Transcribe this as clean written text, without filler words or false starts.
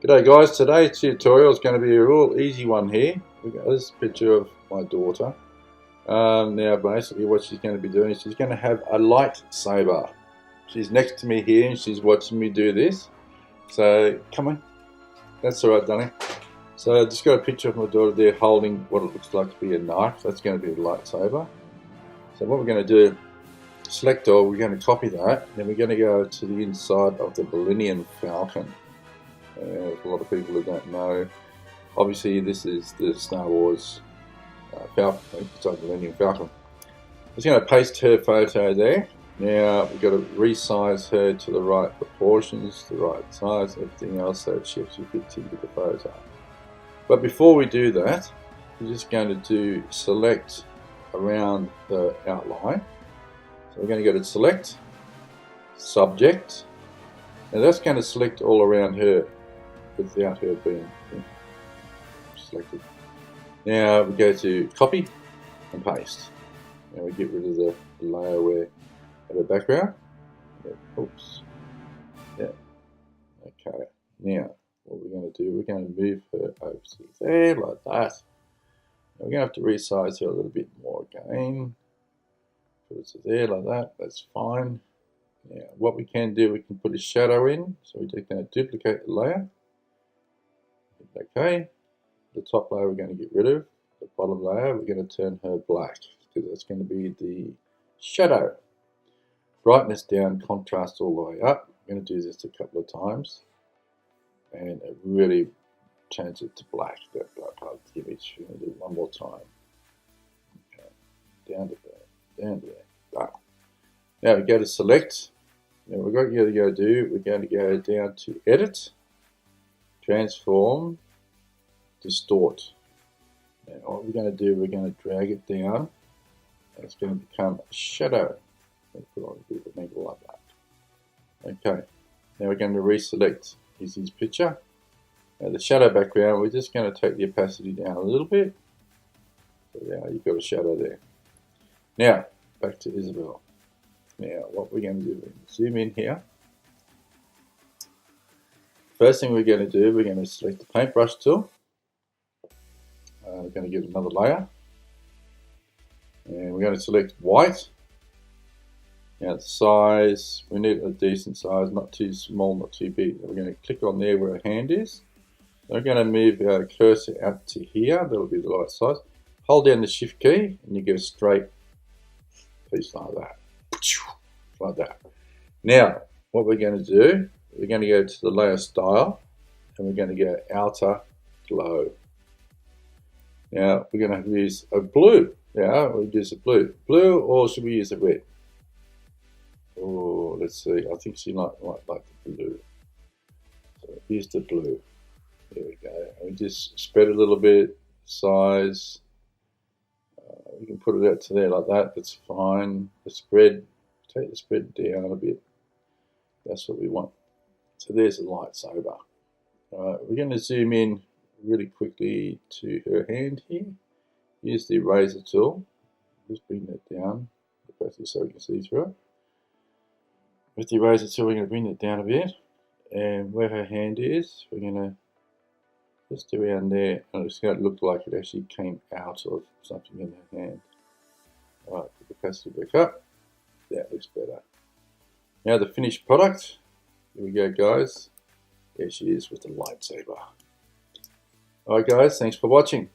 G'day guys, today's tutorial is going to be a real easy one here. We've got this picture of my daughter. Now basically what she's going to be doing is she's going to have a lightsaber. She's next to me here and she's watching me do this. So come on, that's alright Danny. So I just got a picture of my daughter there holding what it looks like to be a knife. That's going to be a lightsaber. So what we're going to do, select all, we're going to copy that, then we're going to go to the inside of the Millennium Falcon. There's a lot of people who don't know. Obviously, this is the Star Wars Falcon. It's like the Millennium Falcon. I'm just going to paste her photo there. Now we've got to resize her to the right proportions, the right size, everything else, so she actually fits into the photo. But before we do that, we're just going to do select around the outline. So we're going to go to select, subject, and that's going to select all around her without her being selected. Now we go to copy and paste. Now we get rid of the layer where of the background. Oops. Yeah. Okay. Now what we're going to do, we're going to move her over to there like that. Now we're going to have to resize her a little bit more again. Put it to there like that. That's fine. Now what we can do, we can put a shadow in. So we're just going to duplicate the layer. Okay, the top layer we're going to get rid of. The bottom layer we're going to turn her black because that's going to be the shadow. Brightness down, contrast all the way up. I'm going to do this a couple of times and it really changes it to black, that black part of the image. We're going to do it one more time. Okay. Down to there, down to there. Done. Now we go to select. Now we're going to go down to edit, transform, distort. Now what we're going to do, we're going to drag it down and it's going to become a shadow. Put on a bit of an angle like that. Okay, now we're going to reselect his picture. Now the shadow background, we're just going to take the opacity down a little bit. So now you've got a shadow there. Now back to Isabel. Now what we're going to do, zoom in here. First thing we're going to do, we're going to select the paintbrush tool. We're going to get another layer. And we're going to select white. Now the size, we need a decent size, not too small, not too big. We're going to click on there where our hand is. We're going to move our cursor out to here, that'll be the right size. Hold down the shift key and you get a straight piece like that. Like that. Now, what we're going to do, we're going to go to the layer style and we're going to go outer glow. Now we're going to use a blue. Yeah, we'll use a blue. Blue, or should we use a red? Oh, let's see. I think she might like the blue. So here's the blue. There we go. And we just spread a little bit, size. We can put it out to there like that. That's fine. The spread, take the spread down a bit. That's what we want. So there's a lightsaber. We're going to zoom in really quickly to her hand here. Use the eraser tool. Just bring that down so we can see through it. With the eraser tool, we're going to bring it down a bit. And where her hand is, we're going to just around there. And it's going to look like it actually came out of something in her hand. Alright, put the opacity back up. That looks better. Now the finished product. Here we go, guys. There she is with the lightsaber. Alright guys, thanks for watching.